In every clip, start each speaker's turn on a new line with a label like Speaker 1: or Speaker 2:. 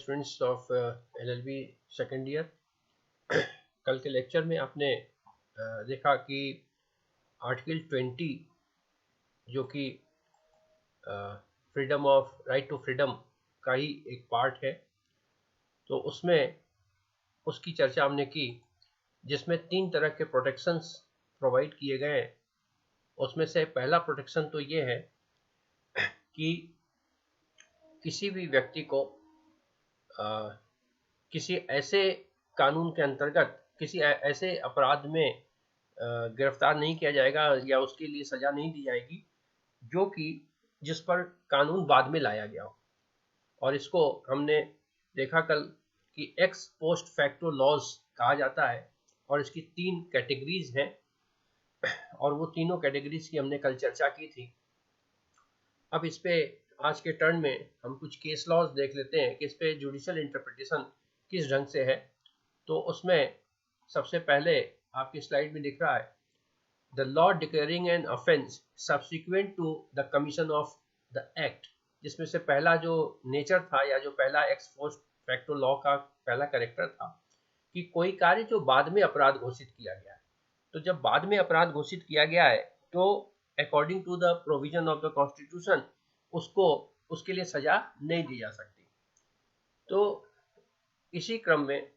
Speaker 1: Students of LLB second year. कल के lecture में आपने देखा कि आर्टिकल 20 जो कि freedom of right to freedom का ही एक पार्ट है, तो उसमें उसकी चर्चा हमने की, जिसमें 3 तरह के प्रोटेक्शंस प्रोवाइड किए गए हैं। उसमें से पहला प्रोटेक्शन तो ये है कि किसी भी व्यक्ति को किसी ऐसे कानून के अंतर्गत किसी ऐसे अपराध में गिरफ्तार नहीं किया जाएगा या उसके लिए सजा नहीं दी जाएगी जो कि जिस पर कानून बाद में लाया गया हो। और इसको हमने देखा कल कि एक्स पोस्ट फैक्टो लॉज कहा जाता है, और इसकी 3 कैटेगरीज हैं, और वो तीनों कैटेगरीज की हमने कल चर्चा की थी। अब इस पे आज के टर्न में हम कुछ केस लॉज देख लेते हैं कि इस पे जुडिशियल इंटरप्रिटेशन किस ढंग से है। तो उसमें सबसे पहले आपकी स्लाइड में दिख रहा है, the law declaring an offence subsequent to the commission of the act, जिसमें से पहला जो नेचर था या जो पहला एक्स पोस्ट फैक्टो लॉ का पहला कैरेक्टर था कि कोई कार्य जो बाद में अपराध घोषित किया गया है। तो जब बाद में अपराध घोषित किया गया है तो according to the provision of the constitution उसको उसके लिए सजा नहीं दी जा सकती। तो इसी क्रम में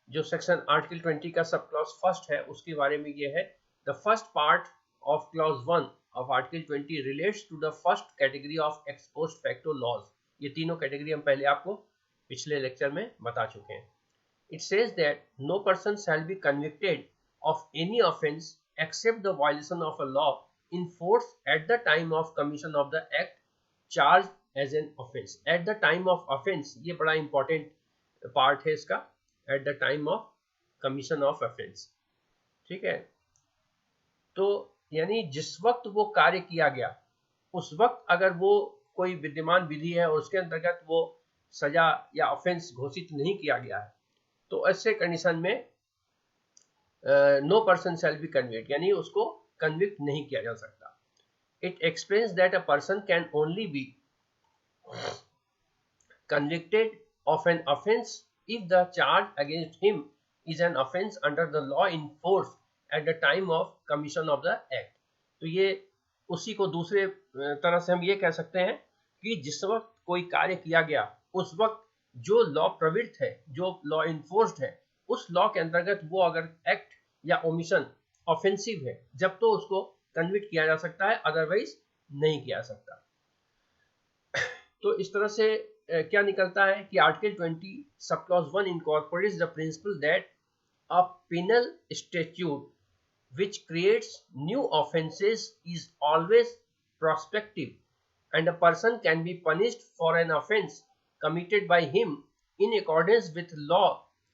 Speaker 1: जो सेक्शन आर्टिकल 20 का सब क्लॉज फर्स्ट है उसके बारे में ये है, the first part of clause 1 of article 20 relates to the first category of ex post facto laws. ये तीनों कैटेगरी हम पहले आपको पिछले लेक्चर में बता चुके हैं। It says that no person shall be convicted of any offence except the violation of a law in force at the time of commission of the act charge as an offence. At the time of offence, ये बड़ा important part है इसका, at the time of commission of offence. ठीक है, तो यानी जिस वक्त वो कार्य किया गया उस वक्त अगर वो कोई विद्यमान विधि है और उसके अंतर्गत वो सजा या ऑफेंस घोषित नहीं किया गया है तो ऐसे कंडीशन में no person shall be convict, यानी उसको कन्विक्ट नहीं किया जा सकता। It explains that a person can only be convicted of an offence if the charge against him is an offence under the law in force at the time of commission of the act। तो ये उसी को दूसरे तरह से हम ये कह सकते हैं कि जिस वक्त कोई कार्य किया गया उस वक्त जो लॉ प्रवृत्त है, जो लॉ इन्फोर्स्ड है, उस लॉ के अंतर्गत वो अगर एक्ट या ओमिशन ऑफेंसिव है जब तो उसको कन्विक्ट किया जा सकता है, अदरवाइज नहीं किया जा सकता। तो इस तरह से क्या निकलता है कि article 20 sub clause 1 incorporates the principle that a penal statute which creates new offences is always prospective and a person can be punished for an offence committed by him in accordance with law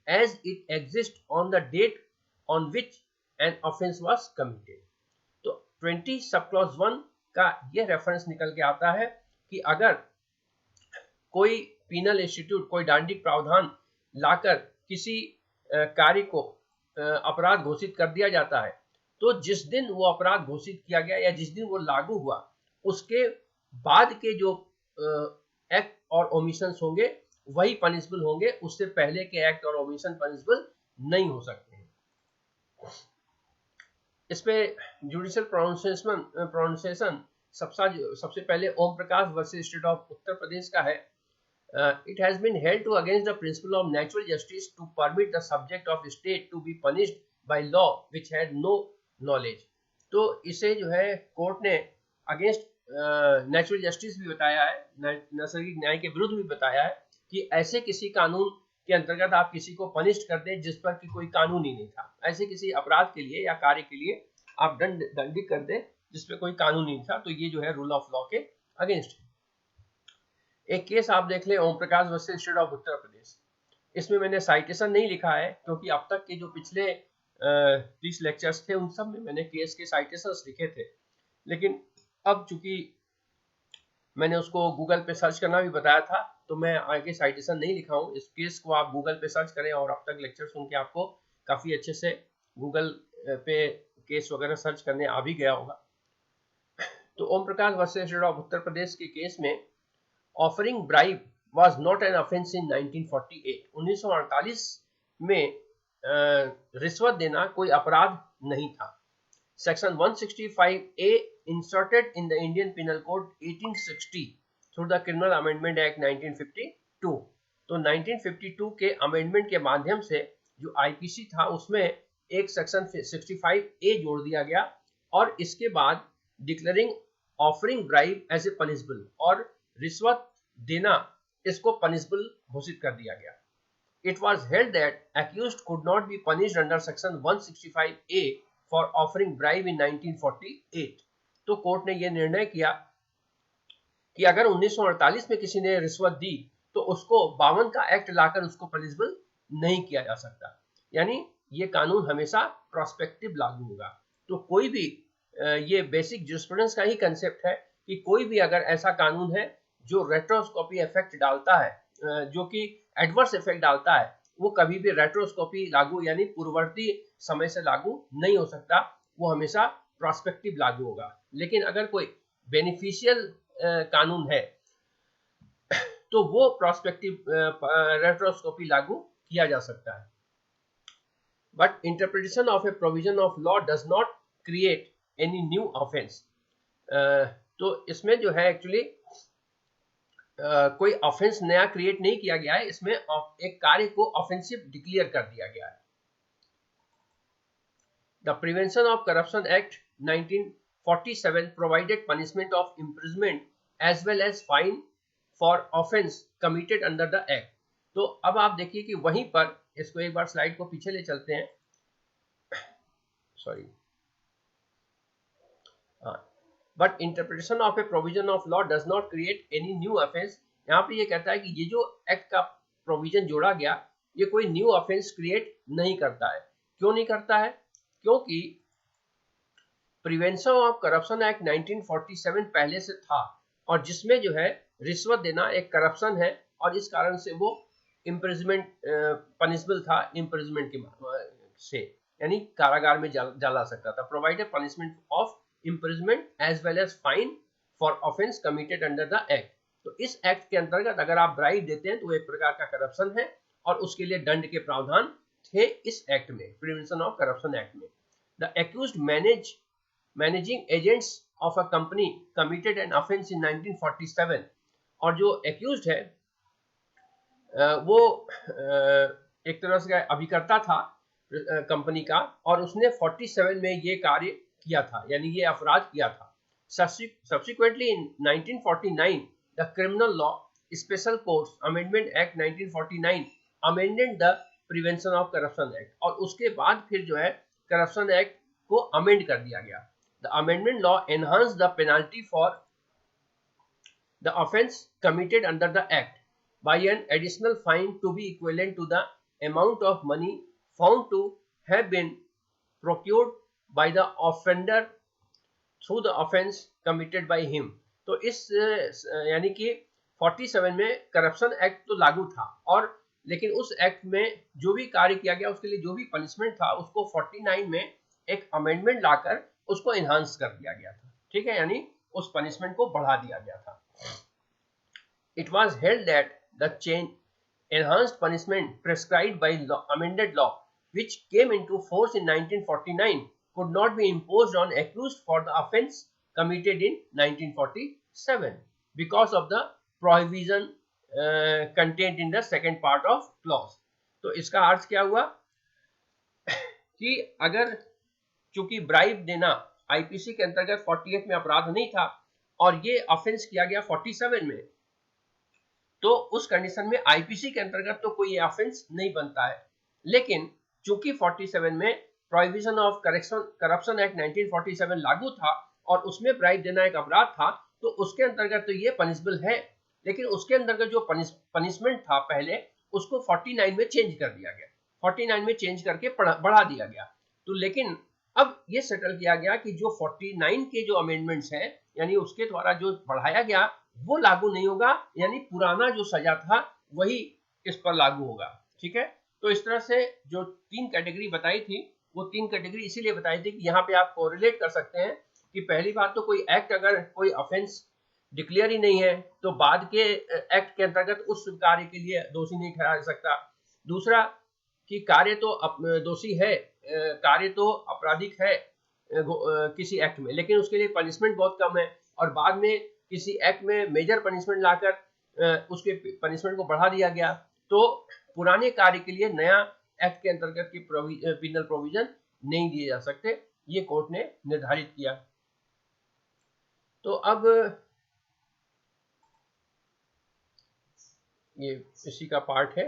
Speaker 1: as it exists on the date on which an offence was committed। तो 20 sub clause 1 का यह reference निकल के आता है कि अगर कोई पीनल इंस्टीट्यूट, कोई दंडिक प्रावधान लाकर किसी कार्य को अपराध घोषित कर दिया जाता है तो जिस दिन वो अपराध घोषित किया गया या जिस दिन वो लागू हुआ उसके बाद के जो एक्ट और ओमिशंस होंगे वही पनिशबल होंगे, उससे पहले के एक्ट और ओमिशन पनिशबल नहीं हो सकते हैं। इस पे जुडिशियल प्रोनाउंसिएशन सबसे पहले Om Prakash versus state of Uttar Pradesh का है। It has been held to against the principle of natural justice to permit the subject of state to be punished by law which had no knowledge। तो इसे जो है court ने against natural justice भी बताया है, नैसर्गिक न्याय के विरुद्ध भी बताया है कि ऐसे किसी कानून के अंतर्गत आप किसी को पनिश कर दें जिस पर कि कोई कानून ही नहीं था, ऐसे किसी अपराध के लिए या कार्य के लिए आप दंडित कर दें जिस पर कोई कानून नहीं था, तो ये जो है रूल ऑफ लॉ के अगेंस्ट है। एक केस आप देख ले, Om Prakash versus state of Uttar Pradesh. इसमें मैंने साइटेशन नहीं लिखा है क्योंकि अब तक के जो पिछले 30 लेक्चर्स थे उन सब में मैंने केस के साइटेशंस लिखे थे, लेकिन अब चूंकि मैंने उसको गूगल पे सर्च करना भी बताया था तो मैं आगे साइटेशन नहीं लिखा हूँ। इस केस को आप गूगल पे सर्च करें और अब तक लेक्चर सुन के आपको काफी अच्छे से गूगल पे केस वगैरह सर्च करने आ भी गया होगा। तो Om Prakash versus state of Uttar Pradesh के केस में offering bribe was not an offense in 1948. 1948 में रिश्वत देना कोई अपराध नहीं था. Section 165A inserted in the Indian Penal Code 1860 through the Criminal Amendment Act 1952. तो 1952 के अमेंडमेंट के माध्यम से जो आईपीसी था उसमें एक सेक्शन 65A जोड़ दिया गया और इसके बाद declaring offering bribe as a punishable और रिश्वत देना इसको पनिशबल घोषित कर दिया गया. It was held that accused could not be punished under section 165A for offering bribe in 1948. तो कोर्ट ने यह निर्णय किया कि अगर 1948 में किसी ने रिश्वत दी तो उसको 52 का एक्ट लाकर उसको पनिशबल नहीं किया जा सकता. यानी ये कानून हमेशा प्रोस्पेक्टिव लागू होगा. तो कोई भी ये बेसिक जूरिस्प्रूडेंस का ही कंसेप्ट है कि कोई भी अगर ऐसा कानून है जो रेट्रोस्कोपी इफेक्ट डालता है, जो कि एडवर्स इफेक्ट डालता है, वो कभी भी रेट्रोस्कोपी लागू यानी पूर्ववर्ती समय से लागू नहीं हो सकता, वो हमेशा प्रोस्पेक्टिव लागू होगा. लेकिन अगर कोई बेनिफिशियल कानून है तो वो प्रोस्पेक्टिव रेट्रोस्कोपी लागू किया जा सकता है. But interpretation of A provision of law does not create any new offence. तो इसमें जो है एक्चुअली कोई ऑफेंस नया क्रिएट नहीं किया गया है, इसमें एक कार्य को ऑफेंसिव डिक्लेयर कर दिया गया है. The prevention of corruption act 1947 provided punishment of imprisonment as well as fine for offence committed under the act. तो अब आप देखिए कि वहीं पर इसको एक बार स्लाइड को पीछे ले चलते हैं. Sorry. But interpretation of A provision of law does not create any new offence. यहाँ पे ये कहता है कि ये जो एक्ट का प्रोविजन जोड़ा गया ये कोई न्यू ऑफेंस क्रिएट नहीं करता है. क्यों नहीं करता है? क्योंकि प्रिवेंशन ऑफ करप्शन एक्ट 1947 पहले से था और जिसमें जो है रिश्वत देना एक करप्शन है और इस कारण से वो इम्प्रिजमेंट पनिशबल था इम्प्रिजमेंट के से, यानी कारागार में डाला सकता था. Provided punishment of imprisonment as well as fine for offense committed under the act. तो इस एक्ट के अंतर्गत अगर आप ब्राइब देते हैं तो एक प्रकार का करप्शन है और उसके लिए दंड के प्रावधान थे इस एक्ट में, प्रिवेंशन ऑफ करप्शन एक्ट में. The accused managing agents of a company committed an offence इन 1947. और जो एक्यूज्ड है वो एक तरह से अभिकर्ता था कंपनी का और उसने 47 में ये कार्य किया था, यानी ये अपराध किया था. Subsequently in 1949 the Criminal Law Special Courts Amendment Act 1949 amended the Prevention of Corruption Act. और उसके बाद फिर जो है करप्शन एक्ट को अमेंड कर दिया गया. The amendment law enhanced the penalty for the offence committed under the act by an additional fine to be equivalent to the amount of money found to have been procured by the offender through the offense committed by him. तो इस यानी कि 47 में corruption act तो लागू था और लेकिन उस एक्ट में जो भी कार्य किया गया उसके लिए जो भी पनिशमेंट था उसको 49 में एक अमेंडमेंट लाकर उसको एनहांस कर दिया गया था. ठीक है, यानी उस पनिशमेंट को बढ़ा दिया गया था. It was held that the enhanced punishment prescribed by amended law which came into force in 1949 could not be imposed on accused for the offence committed in 1947 because of the provision contained in the second part of clause. तो इसका अर्थ क्या हुआ कि अगर चूंकि bribe देना IPC के अंतर्गत 48 में अपराध नहीं था और ये ऑफेंस किया गया 47 में, तो उस कंडीशन में आईपीसी के अंतर्गत तो कोई ऑफेंस नहीं बनता है. लेकिन चूंकि 47 में प्रोहिबिशन ऑफ करप्शन एक्ट 1947 लागू था और उसमें ब्राइब देना एक अपराध था, तो उसके अंतर्गत तो ये पनिशबल है. लेकिन उसके अंतर्गत जो पनिशमेंट था पहले उसको 49 में चेंज कर दिया गया, 49 में चेंज करके बढ़ा दिया गया. तो लेकिन अब ये सेटल किया गया कि जो 49 के जो अमेंडमेंट्स हैं यानी उसके द्वारा जो बढ़ाया गया वो लागू नहीं होगा, यानी पुराना जो सजा था वही इस पर लागू होगा. ठीक है, तो इस तरह से जो 3 कैटेगरी बताई थी वो 3 कैटेगरी इसीलिए बताई थी कि यहाँ पे आप कोरिलेट कर सकते हैं कि पहली बात तो कोई एक्ट अगर कोई ऑफेंस डिक्लेयर ही नहीं है तो बाद के एक्ट के अंतर्गत उस कार्य के लिए दोषी नहीं ठहरा जा सकता। दूसरा कि कार्य तो दोषी है, कार्य तो आपराधिक है किसी एक्ट में, लेकिन उसके लिए पनिशमेंट बहुत कम है, और बाद में किसी एक्ट में मेजर पनिशमेंट लाकर उसके पनिशमेंट को बढ़ा दिया गया, तो पुराने कार्य के लिए नया एक्ट के अंतर्गत की पिनल प्रोविजन नहीं दिए जा सकते, ये कोर्ट ने निर्धारित किया। तो अब ये इसी का पार्ट है,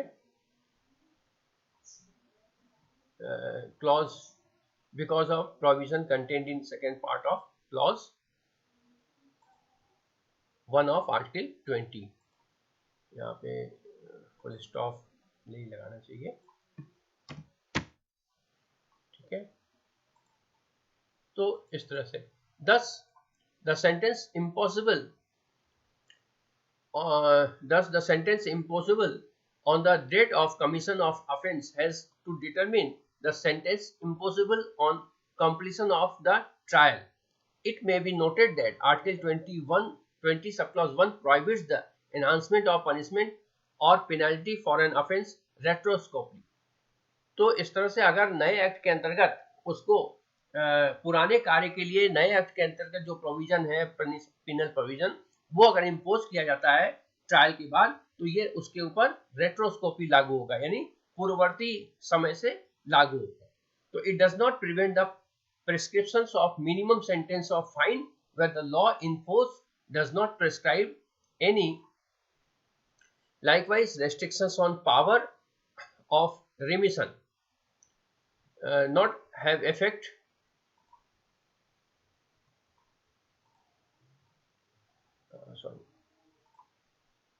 Speaker 1: clause because of provision content in second part of clause 1 of article 20। यहाँ पे फुल स्टॉप नहीं लगाना चाहिए, ठीक है। तो इस तरह से thus the sentence impossible on the date of commission of offence has to determine the sentence impossible on completion of the trial. It may be noted that Article 20 subclause 1 prohibits the enhancement of punishment or penalty for an offence retrospectively. तो इस तरह से अगर नए act के अंतर्गत उसको पुराने कार्य के लिए नए एक्ट के अंतर्गत जो प्रोविजन है पिनल प्रोविजन, वो अगर इम्पोज किया जाता है ट्रायल के बाद, तो ये उसके ऊपर रेट्रोस्कोपी लागू होगा, यानी पूर्ववर्ती समय से लागू होगा। तो it does not prevent the prescriptions of minimum sentence of fine where the law in force does not prescribe any. Likewise, restrictions on power of remission not have effect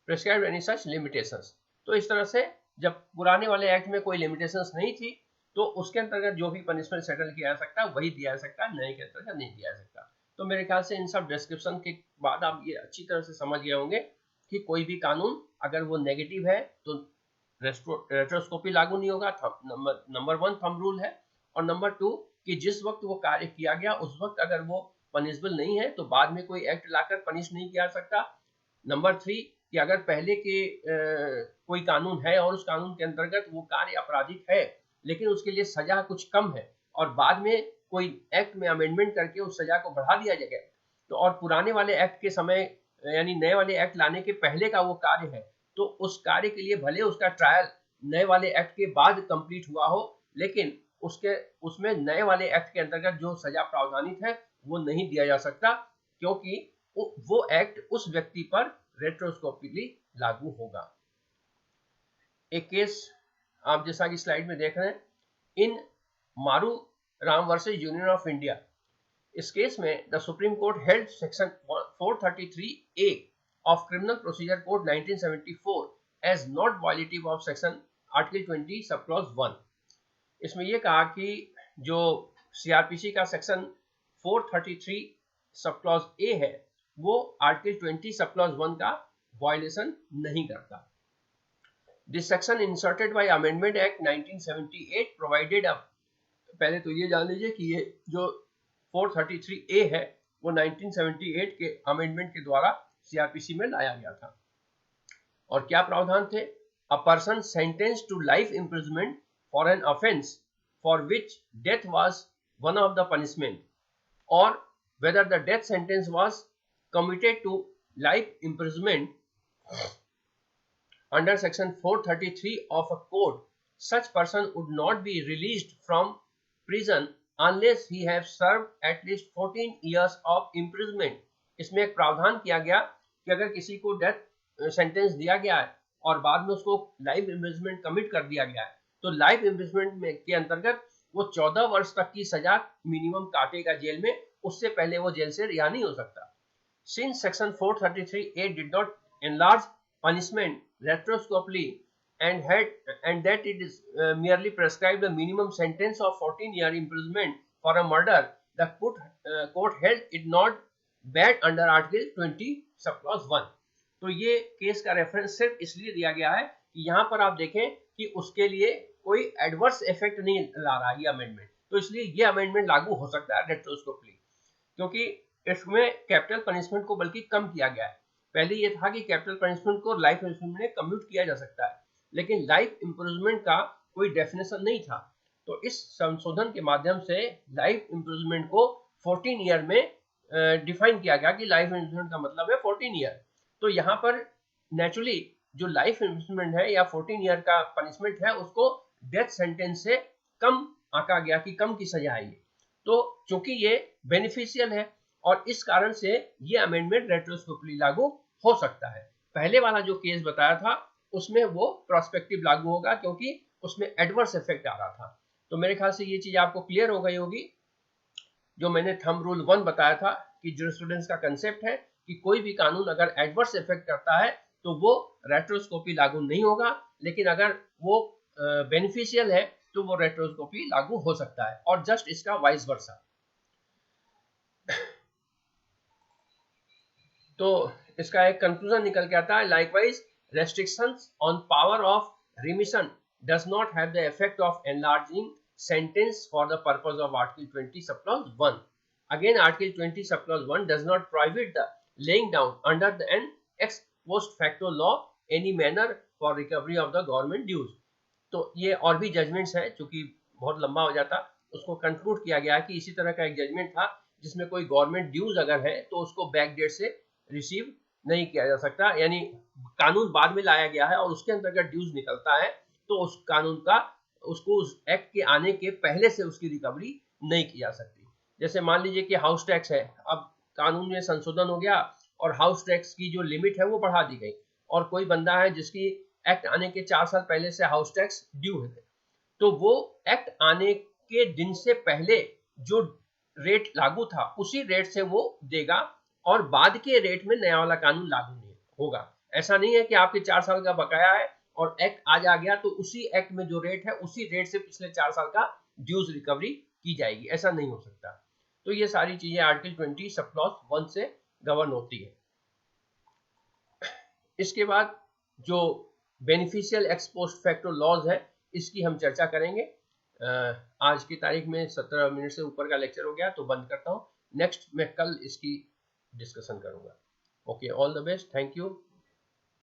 Speaker 1: prescribed any such limitations. तो इस तरह से जब पुराने वाले act में कोई limitations नहीं थी, तो उसके अंतर्गत जो भी पनिशमेंट सेटल किया जा सकता है वही दिया जा सकता है, नए के अंतर्गत नहीं दिया जा सकता। तो मेरे ख्याल से इन सब डिस्क्रिप्शन के बाद आप ये अच्छी तरह से समझ गए होंगे कि कोई भी कानून अगर वो नेगेटिव है तो रेट्रोस्कोपी लागू नहीं होगा, नंबर 1 थंब रूल है। और नंबर 2 कि जिस वक्त वो कार्य किया गया उस वक्त अगर वो पनिशबल नहीं है तो बाद में कोई एक्ट लाकर पनिश नहीं किया जा सकता। नंबर 3 कि अगर पहले के कोई कानून है और उस कानून के अंतर्गत वो कार्य आपराधिक है लेकिन उसके लिए सजा कुछ कम है, और बाद में कोई एक्ट में अमेंडमेंट करके उस सजा को बढ़ा दिया जाएगा, तो और पुराने वाले एक्ट के समय यानी नए वाले एक्ट लाने के पहले का वो कार्य है, तो उस कार्य के लिए भले उसका ट्रायल नए वाले एक्ट के बाद कंप्लीट हुआ हो, लेकिन उसमें नए वाले एक्ट के अंतर्गत जो सजा प्रावधानित है वो नहीं दिया जा सकता, क्योंकि वो एक्ट उस व्यक्ति पर रेट्रोस्कोपिकली लागू होगा। एक केस आप जैसा कि स्लाइड में देख रहे हैं, in Maru Ram versus union of India, इस केस में the supreme court held section 433A of criminal procedure code 1974 as not violative of section article 20 sub clause 1। इसमें यह कहा कि जो सीआरपीसी का सेक्शन 433 सब क्लॉज ए है वो आर्टिकल 20 सब क्लॉज 1 का वायलेशन नहीं करता। This section inserted by Amendment Act 1978 provided a, पहले तो ये जान लीजिए कि ये जो 433A है वो 1978 के अमेंडमेंट के द्वारा सीआरपीसी में लाया गया था। और क्या प्रावधान थे? A person sentenced to life imprisonment for an offence for which death was one of the punishment, or whether the death sentence was commuted to life imprisonment under section 433 of a code, such person would not be released from prison unless he have served at least 14 years of imprisonment. इसमें एक प्रावधान किया गया कि अगर किसी को death sentence दिया गया है और बाद में उसको लाइफ इम्प्रिजनमेंट कमिट कर दिया गया है, तो लाइफ इम्प्रिजनमेंट के अंतर्गत वो 14 वर्ष तक की सजा मिनिमम काटेगा जेल में, उससे पहले वो जेल से रिहा नहीं हो सकता। Since section 433A did not enlarge punishment retrospectively and that it is merely prescribed a minimum sentence of 14-year imprisonment for a murder, the court held it not bad under article 20 subclause 1। तो ये case का reference सिर्फ इसलिए दिया गया है कि यहाँ पर आप देखें कि उसके लिए कोई एडवर्स इफेक्ट नहीं ला रहा ये अमेंडमेंट, तो इसलिए ये अमेंडमेंट लागू हो सकता है रेट्रोस्कोपली, क्योंकि इसमें कैपिटल पनिशमेंट को बल्कि कम किया गया है। पहले ये था कि कैपिटल पनिशमेंट को लाइफ इम्प्रिजनमेंट में कम्यूट किया जा सकता है, लेकिन लाइफ इम्प्रिजनमेंट का कोई डेफिनेशन नहीं था। तो इस संशोधन के माध्यम से लाइफ इम्प्रिजनमेंट को 14 ईयर में डिफाइन किया गया कि लाइफ इम्प्रिजनमेंट का मतलब है 14 ईयर। तो यहाँ पर नेचुरली जो लाइफ इम्प्रिजनमेंट है या 14 ईयर का पनिशमेंट है उसको डेथ सेंटेंस से कम आंका गया कि कम की सजा है ये। तो चूंकि ये बेनिफिशियल है और इस कारण से ये अमेंडमेंट रेट्रोस्कोपली लागू हो सकता है। पहले वाला जो केस बताया था उसमें वो प्रोस्पेक्टिव लागू होगा क्योंकि उसमें एडवर्स इफेक्ट आ रहा था। तो मेरे ख्याल से ये चीज आपको क्लियर हो गई होगी। जो मैंने थंब रूल 1 बताया था कि ज्यूरिस्प्रूडेंस का कंसेप्ट है कि कोई भी कानून अगर एडवर्स इफेक्ट करता है तो वो रेट्रोस्कोपी लागू नहीं होगा, लेकिन अगर वो बेनिफिशियल है तो वो रेट्रोस्कोपी लागू हो सकता है, और जस्ट इसका वाइस वर्सा। तो इसका एक कंक्लूजन निकल के आता है, likewise restrictions on power of remission does not have the effect of enlarging sentence for the purpose of Article 20 subclause 1. Again, Article 20 subclause 1 does not prohibit the laying down under an ex post facto law any manner for recovery of the government dues. तो ये और भी judgements है, चूंकि बहुत लंबा हो जाता, उसको कंक्लूड किया गया कि इसी तरह का एक जजमेंट था जिसमें कोई गवर्नमेंट ड्यूज अगर है तो उसको बैक डेट से रिसीव नहीं किया जा सकता, यानी कानून बाद में लाया गया है और उसके अंतर्गत ड्यूज निकलता है तो उस कानून का उसको उस एक्ट के आने के पहले से उसकी रिकवरी नहीं की जा सकती। जैसे मान लीजिए कि हाउस टैक्स है, अब कानून में संशोधन हो गया और हाउस टैक्स की जो लिमिट है वो बढ़ा दी गई, और कोई बंदा है जिसकी एक्ट आने के 4 साल पहले से हाउस टैक्स ड्यू है, तो वो एक्ट आने के दिन से पहले जो रेट लागू था उसी रेट से वो देगा और बाद के रेट में नया वाला कानून लागू नहीं होगा। ऐसा नहीं है कि आपके 4 साल का बकाया है और एक्ट आज आ गया तो उसी एक्ट में जो रेट है उसी रेट से पिछले 4 साल का ड्यूज रिकवरी की जाएगी, ऐसा नहीं हो सकता। तो ये सारी चीजें आर्टिकल 20 सब क्लॉज 1 से गवर्न होती है। इसके बाद जो beneficial ex post facto laws है इसकी हम चर्चा करेंगे। आज की तारीख में 17 मिनट से ऊपर का लेक्चर हो गया तो बंद करता हूँ। नेक्स्ट मैं कल इसकी डिस्कशन करूंगा। Okay, all the best, thank you.